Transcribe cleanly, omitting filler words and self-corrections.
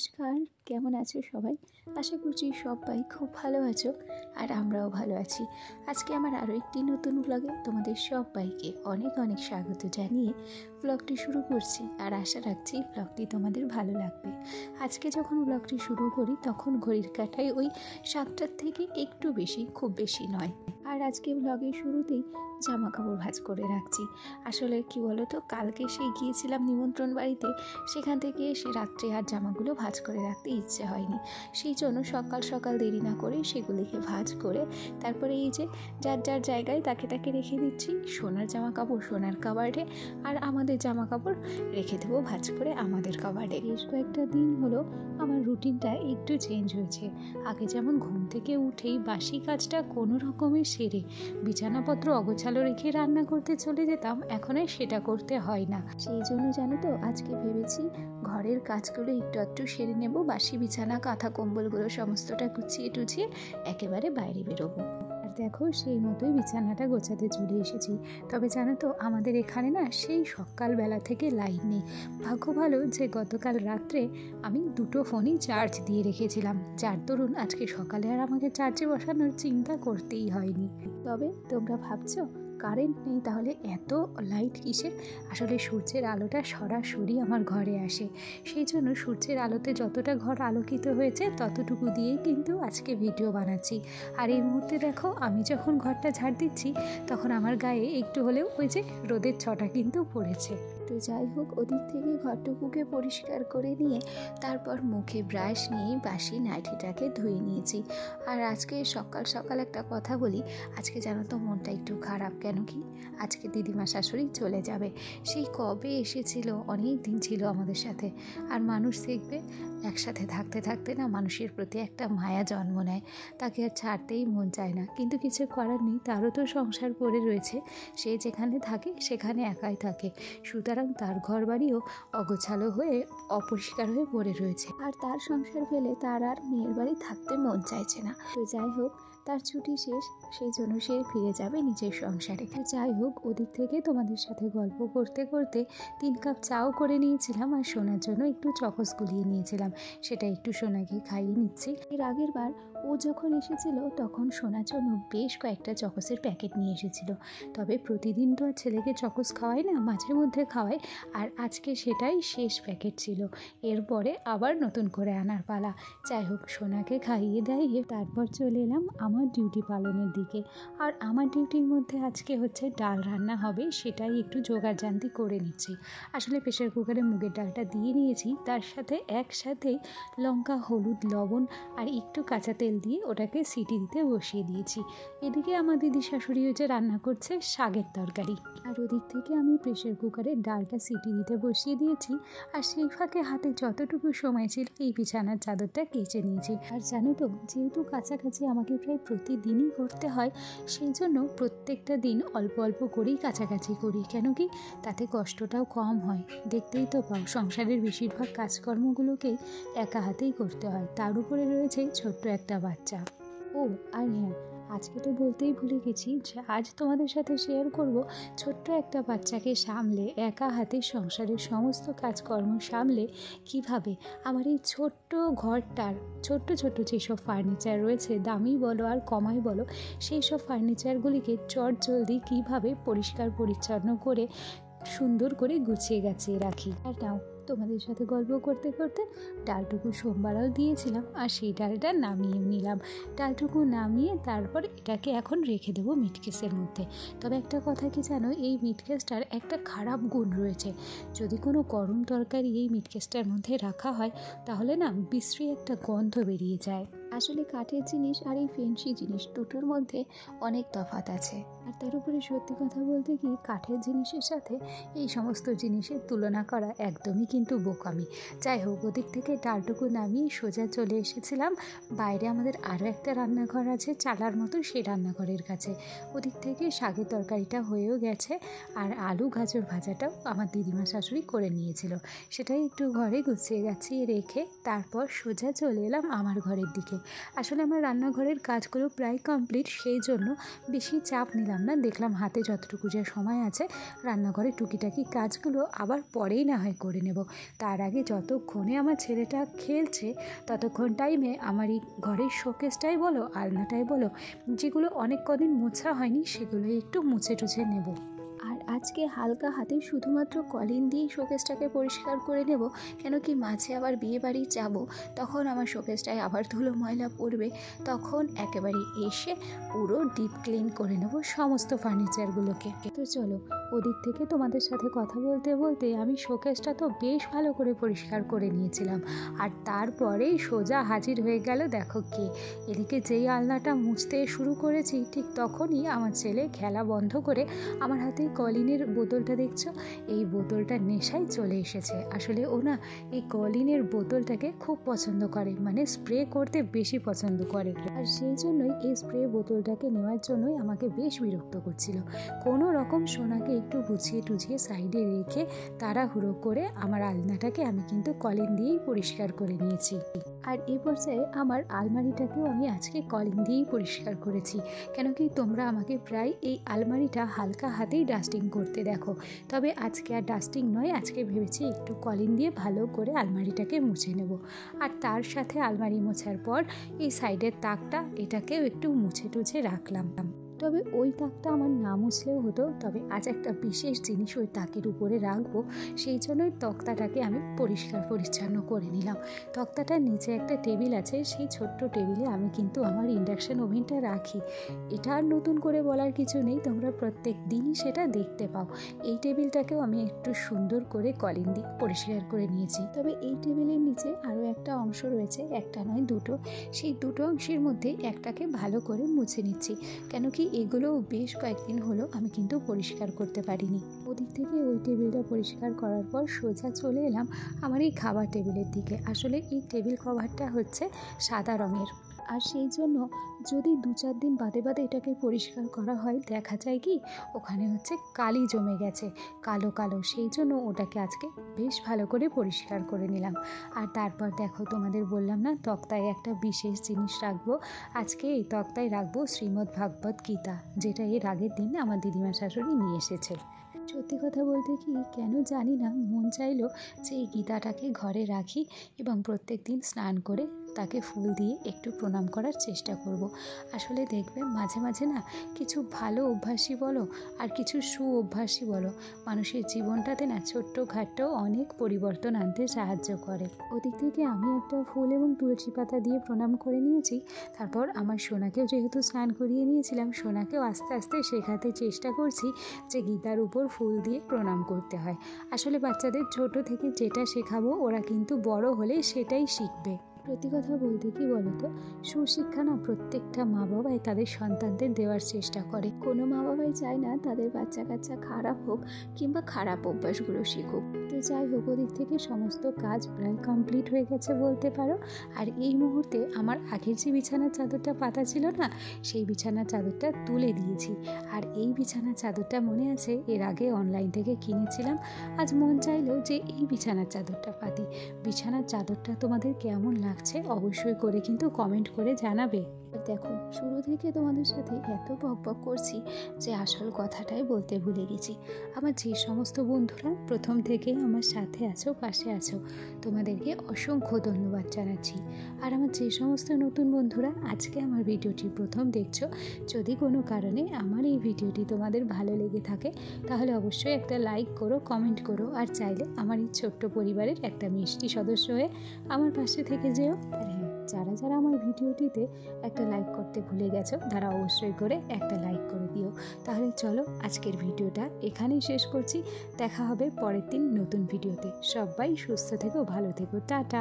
নমস্কার, কেমন আছো সবাই? আশা করছি সবাই খুব ভালো আছো আর আমরাও ভালো আছি। আজকে আমার আরও একটি নতুন ব্লগে তোমাদের সবাইকে অনেক অনেক স্বাগত জানিয়ে ব্লগটি শুরু করছি আর আশা রাখছি ব্লগটি তোমাদের ভালো লাগবে। আজকে যখন ব্লগটি শুরু করি তখন ঘড়ির কাঁটায় ওই 7টার থেকে একটু বেশি, খুব বেশি নয়। আর আজকে ব্লগের শুরুতেই জামা কাপড় ভাঁজ করে রাখছি। আসলে কি বলো তো, কালকে গিয়েছিলাম নিমন্ত্রণ বাড়িতে, সেখান থেকে এসে রাত্রে আর জামাগুলো ভাঁজ করে রাখতে ইচ্ছে হয়নি। সেই জন্য সকাল সকাল দেরি না করে সেগুলিকে ভাঁজ করে তারপরে এই যে যার যার জায়গায় তাকে রেখে দিচ্ছি। সোনার জামা কাপড় সোনার কাবার্ডে আর আমাদের জামা কাপড় রেখে দেবো ভাঁজ করে আমাদের কাবার্ডে। বেশ কয়েকটা দিন হলো আমার রুটিনটা একটু চেঞ্জ হয়েছে। আগে যেমন ঘুম থেকে উঠেই বাসি কাজটা কোনো রকমের সেরে বিছানাপত্র অগোছালো রেখে রান্না করতে চলে যেতাম, এখন আর সেটা করতে হয় না। সেই জন্য জানো তো, আজকে ভেবেছি ঘরের কাজগুলো একটু সেরে নেব, বাসি বিছানা কাঁথা কম্বলগুলো সমস্তটা গুছিয়ে টুছিয়ে একেবারে বাইরে বেরোবো। আর দেখো, সেই মতোই বিছানাটা গোছাতে চলে এসেছি। তবে জানো তো, আমাদের এখানে না সেই সকালবেলা থেকে লাইন নেই। ভাগ্য ভালো যে গতকাল রাত্রে আমি 2টো ফোনই চার্জ দিয়ে রেখেছিলাম, যার দরুন আজকে সকালে আর আমাকে চার্জে বসানোর চিন্তা করতেই হয়নি। তবে তোমরা ভাবছো কারেন্ট নেই, তাহলে এত লাইট কিসের? আসলে সূর্যের আলোটা সরাসরি আমার ঘরে আসে, সেই জন্য সূর্যের আলোতে যতটা ঘর আলোকিত হয়েছে ততটুকু দিয়েই কিন্তু আজকে ভিডিও বানাচ্ছি। আর এই মুহূর্তে দেখো, আমি যখন ঘরটা ঝাড় দিচ্ছি তখন আমার গায়ে একটু হলেও ওই যে রোদের ছটা কিন্তু পড়েছে। তো যাই হোক, ওদিক থেকে ঘরটুকুকে পরিষ্কার করে নিয়ে তারপর মুখে ব্রাশ নিয়ে বাসি নাইটিটাকে ধুয়ে নিয়েছি। আর আজকে সকাল সকাল একটা কথা বলি, আজকে জানো তো মনটা একটু খারাপ। কেন কি, আজকে দিদিমা শাশুড়ি চলে যাবে। সেই কবে এসেছিল, অনেক দিন ছিল আমাদের সাথে। আর মানুষ দেখবে একসাথে থাকতে থাকতে না মানুষের প্রতি একটা মায়া জন্ম নেয়, তাকে আর ছাড়তেই মন চায় না। কিন্তু কিছু করার নেই, তারও তো সংসার পড়ে রয়েছে। সে যেখানে থাকে সেখানে একাই থাকে, সুতরাং তার ঘর বাড়িও অগোছালো হয়ে অপরিষ্কার হয়ে পড়ে রয়েছে। আর তার সংসার ফেলে তার আর মেয়ের বাড়ি থাকতে মন চাইছে না। তো যাই হোক, তার ছুটি শেষ, সেই জন্য সে ফিরে যাবে নিজের সংসারে। যাই হোক, ওদিক থেকে তোমাদের সাথে গল্প করতে করতে 3 কাপ চাও করে নিয়েছিলাম আর সোনার জন্য একটু চকস গুলিয়ে নিয়েছিলাম, সেটা একটু সোনাকে খাইয়ে নিচ্ছি। এর আগের বার ও যখন এসেছিল তখন সোনার জন্য বেশ কয়েকটা চকসের প্যাকেট নিয়ে এসেছিল। তবে প্রতিদিন তো আর ছেলেকে চকস খাওয়াই না, মাঝে মধ্যে খাওয়াই। আর আজকে সেটাই শেষ প্যাকেট ছিল, এরপরে আবার নতুন করে আনার পালা। যাই হোক, সোনাকে খাইয়ে দাইয়ে তারপর চলে এলাম আমার ডিউটি পালনের দিকে। আর আমার ডিউটির মধ্যে আজকে হচ্ছে ডাল রান্না হবে, সেটাই একটু জোগাড়জান্তি করে নিচ্ছি। আসলে প্রেশার কুকারে মুগের ডালটা দিয়ে নিয়েছি, তার সাথে একসাথেই লঙ্কা, হলুদ, লবণ আর একটু কাঁচা তেল দিয়ে ওটাকে সিটি দিতে বসিয়ে দিয়েছি। এদিকে আমার দিদি শাশুড়ি হচ্ছে রান্না করছে শাকের তরকারি, আর ওদিক থেকে আমি প্রেশার কুকারে ডালটা সিটি দিতে বসিয়ে দিয়েছি। আর সেই ফাঁকে হাতে যতটুকু সময় ছিল এই বিছানার চাদরটা কেচে নিয়েছি। আর জানো তো, যেহেতু কাছাকাছি আমাকে প্রায় প্রতিদিনই করতে হয়, সেই জন্য প্রত্যেকটা দিন অল্প অল্প করেই কাছাকাছি করি। কেন কি, তাতে কষ্টটাও কম হয়। দেখতেই তো পাও, সংসারের বেশিরভাগ কাজকর্মগুলোকেই একা হাতেই করতে হয়, তার উপরে রয়েছে ছোট্ট একটা বাচ্চা। ও আর হ্যাঁ, আজকে তো বলতেই ভুলে গেছি যে আজ তোমাদের সাথে শেয়ার করব ছোট্ট একটা বাচ্চাকে সামলে, একা হাতে সংসারের সমস্ত কাজকর্ম সামলে কিভাবে আমার এই ছোট্ট ঘরটার ছোট্ট ছোট্ট যেসব ফার্নিচার রয়েছে, দামি বলো আর কমাই বলো, সেই সব ফার্নিচারগুলিকে চটজলদি কীভাবে পরিষ্কার পরিচ্ছন্ন করে সুন্দর করে গুছিয়ে গাছিয়ে রাখি। আর নাও, তোমাদের সাথে গল্প করতে করতে ডালটুকু সোমবারও দিয়েছিলাম আর সেই ডালটা নামিয়ে নিলাম। ডালটুকু নামিয়ে তারপর এটাকে এখন রেখে দেবো মিটকেসের মধ্যে। তবে একটা কথা কি জানো, এই মিটকেসটার একটা খারাপ গুণ রয়েছে। যদি কোনো গরম তরকারি এই মিটকেসটার মধ্যে রাখা হয় তাহলে না বিশ্রী একটা গন্ধ বেরিয়ে যায়। আসলে কাঠের জিনিস আর এই ফেন্সি জিনিস দুটোর মধ্যে অনেক তফাৎ আছে। আর তার উপরে সত্যি কথা বলতে কি, কাঠের জিনিসের সাথে এই সমস্ত জিনিসের তুলনা করা একদমই কিন্তু বোকামি। যাই হোক, ওদিক থেকে ডালটুকু নামিয়ে সোজা চলে এসেছিলাম বাইরে। আমাদের আরও একটা রান্নাঘর আছে চালার মতো, সেই রান্নাঘরের কাছে। ওদিক থেকে শাকের তরকারিটা হয়েও গেছে আর আলু গাজর ভাজাটাও আমার দিদিমা শাশুড়ি করে নিয়েছিল, সেটাই একটু ঘরে গুছিয়ে গাছিয়ে রেখে তারপর সোজা চলে এলাম আমার ঘরের দিকে। আসলে আমার রান্নাঘরের কাজগুলো প্রায় কমপ্লিট, সেই জন্য বেশি চাপ নিলাম না। দেখলাম হাতে যতটুকু যে সময় আছে রান্নাঘরের টুকিটাকি কাজগুলো আবার পরেই না হয় করে নেব। তার আগে যতক্ষণে আমার ছেলেটা খেলছে ততক্ষণ টাইমে আমার এই ঘরের শোকেসটাই বলো, আলনাটাই বলো, যেগুলো অনেক কদিন মোছা হয়নি সেগুলো একটু মুছে টুছে নেব। আর আজকে হালকা হাতে শুধুমাত্র কলিন দিয়েই শোকেসটাকে পরিষ্কার করে নেব, কেন কি মাঝে আবার বিয়ে বাড়ি যাব, তখন আমার শোকেসটায় আবার ধুলো ময়লা পড়বে, তখন একেবারে এসে পুরো ডিপ ক্লিন করে নেব সমস্ত ফার্নিচারগুলোকে। তো চলো, ওদিক থেকে তোমাদের সাথে কথা বলতে বলতে আমি শোকেসটা তো বেশ ভালো করে পরিষ্কার করে নিয়েছিলাম, আর তারপরেই সোজা হাজির হয়ে গেল দেখো কে। এদিকে যেই আলনাটা মুছতে শুরু করেছি ঠিক তখনই আমার ছেলে খেলা বন্ধ করে আমার হাতে কলিনের বোতলটা দেখছো, এই বোতলটার নেশায় চলে এসেছে। আসলে ও না এই কলিনের বোতলটাকে খুব পছন্দ করে, মানে স্প্রে করতে বেশি পছন্দ করে, আর সেই জন্যই এই স্প্রে বোতলটাকে নেওয়ার জন্যই আমাকে বেশ বিরক্ত করছিল। কোনো রকম সোনাকে একটু গুছিয়ে টুছিয়ে সাইডে রেখে তাড়াহুড়ো করে আমার আলনাটাকে আমি কিন্তু কলিন দিয়েই পরিষ্কার করে নিয়েছি। আর এই পর্যায়ে আমার আলমারিটাকেও আমি আজকে কলিন দিয়েই পরিষ্কার করেছি, কেন কি তোমরা আমাকে প্রায় এই আলমারিটা হালকা হাতেই ডাস্টিং করতে দেখো। তবে আজকে আর ডাস্টিং নয়, আজকে ভেবেছি একটু কলিন দিয়ে ভালো করে আলমারিটাকে মুছে নেব। আর তার সাথে আলমারি মোছার পর এই সাইডের তাকটা এটাকেও একটু মুছে টুছে রাখলাম। তবে ওই তাকটা আমার না মুছলেও হতো, তবে আজ একটা বিশেষ জিনিস ওই তাকের উপরে রাখবো, সেই জন্যই তক্তাটাকে আমি পরিষ্কার পরিচ্ছন্ন করে নিলাম। তক্তাটার নিচে একটা টেবিল আছে, সেই ছোট্ট টেবিলে আমি কিন্তু আমার ইন্ডাকশান ওভেনটা রাখি। এটা আর নতুন করে বলার কিছু নেই, তোমরা প্রত্যেক দিনই সেটা দেখতে পাও। এই টেবিলটাকেও আমি একটু সুন্দর করে কলিন দিয়ে পরিষ্কার করে নিয়েছি। তবে এই টেবিলের নিচে আরও একটা অংশ রয়েছে, একটা নয় দুটো, সেই দুটো অংশের মধ্যে একটাকে ভালো করে মুছে নিচ্ছি, কেন কি এগুলো বেশ কয়েকদিন হলো আমি কিন্তু পরিষ্কার করতে পারিনি। ওদিক থেকে ওই টেবিলটা পরিষ্কার করার পর সোজা চলে এলাম আমার এই খাবার টেবিলের দিকে। আসলে এই টেবিল কভারটা হচ্ছে সাদা রঙের, আর সেই জন্য যদি 2-4 দিন বাদে বাদে এটাকে পরিষ্কার করা হয় দেখা যায় কি ওখানে হচ্ছে কালি জমে গেছে, কালো কালো, সেই জন্য ওটাকে আজকে বেশ ভালো করে পরিষ্কার করে নিলাম। আর তারপর দেখো, তোমাদের বললাম না তক্তায় একটা বিশেষ জিনিস রাখবো, আজকে এই তক্তায় রাখবো শ্রীমদ্ ভাগবত গীতা, যেটা এর আগের দিন আমার দিদিমা শাশুড়ি নিয়ে এসেছে। সত্যি কথা বলতে কি কেন জানি না মন চাইলো যে এই গীতাটাকে ঘরে রাখি এবং প্রত্যেক দিন স্নান করে তাকে ফুল দিয়ে একটু প্রণাম করার চেষ্টা করব। আসলে দেখবে মাঝে মাঝে না কিছু ভালো অভ্যাসই বলো আর কিছু অভ্যাসই বলো মানুষের জীবনটাতে না ছোট্টখাটো অনেক পরিবর্তন আনতে সাহায্য করে। ওদিক থেকে আমি একটা ফুল এবং তুলসী পাতা দিয়ে প্রণাম করে নিয়েছি। তারপর আমার সোনাকেও যেহেতু স্নান করিয়ে নিয়েছিলাম, সোনাকেও আস্তে আস্তে শেখাতে চেষ্টা করছি যে গীতার উপর ফুল দিয়ে প্রণাম করতে হয়। আসলে বাচ্চাদের ছোট থেকে যেটা শেখাবো ওরা কিন্তু বড় হলে সেটাই শিখবে। সত্যি কথা বলতে কি বলতো, সুশিক্ষা না প্রত্যেকটা মা বাবাই তাদের সন্তানদের দেওয়ার চেষ্টা করে। কোনো মা বাবাই চায় না তাদের বাচ্চা কাচ্চা খারাপ হোক কিংবা খারাপ অভ্যাসগুলো শিখুক। তো যাই হোক, ওদিক থেকে সমস্ত কাজ প্রায় কমপ্লিট হয়ে গেছে বলতে পারো। আর এই মুহূর্তে আমার আগের যে বিছানার চাদরটা পাতা ছিল না, সেই বিছানার চাদরটা তুলে দিয়েছি। আর এই বিছানার চাদরটা মনে আছে এর আগে অনলাইন থেকে কিনেছিলাম, আজ মন চাইলো যে এই বিছানার চাদরটা পাতি। বিছানার চাদরটা তোমাদের কেমন লাগছে অবশ্যই করে কিন্তু কমেন্ট করে জানাবে। দেখো, শুরু থেকে তোমাদের সাথে এত বকবক করছি যে আসল কথাটাই বলতে ভুলে গেছি। আমার যে সমস্ত বন্ধুরা প্রথম থেকেই আমার সাথে আছো, পাশে আছো, তোমাদেরকে অসংখ্য ধন্যবাদ জানাচ্ছি। আর আমার যে সমস্ত নতুন বন্ধুরা আজকে আমার ভিডিওটি প্রথম দেখছো, যদি কোনো কারণে আমার এই ভিডিওটি তোমাদের ভালো লেগে থাকে তাহলে অবশ্যই একটা লাইক করো, কমেন্ট করো, আর চাইলে আমার এই ছোট্ট পরিবারের একটা মিষ্টি সদস্য হয়ে আমার পাশে থেকে যেও। আর হ্যাঁ, যারা যারা আমার ভিডিওটিতে একটা লাইক করতে ভুলে গেছো তারা অবশ্যই করে একটা লাইক করে দিও। তাহলে চলো আজকের ভিডিওটা এখানেই শেষ করছি, দেখা হবে পরের দিন নতুন ভিডিওতে। সবাই সুস্থ থেকো, ভালো থেকো, টাটা।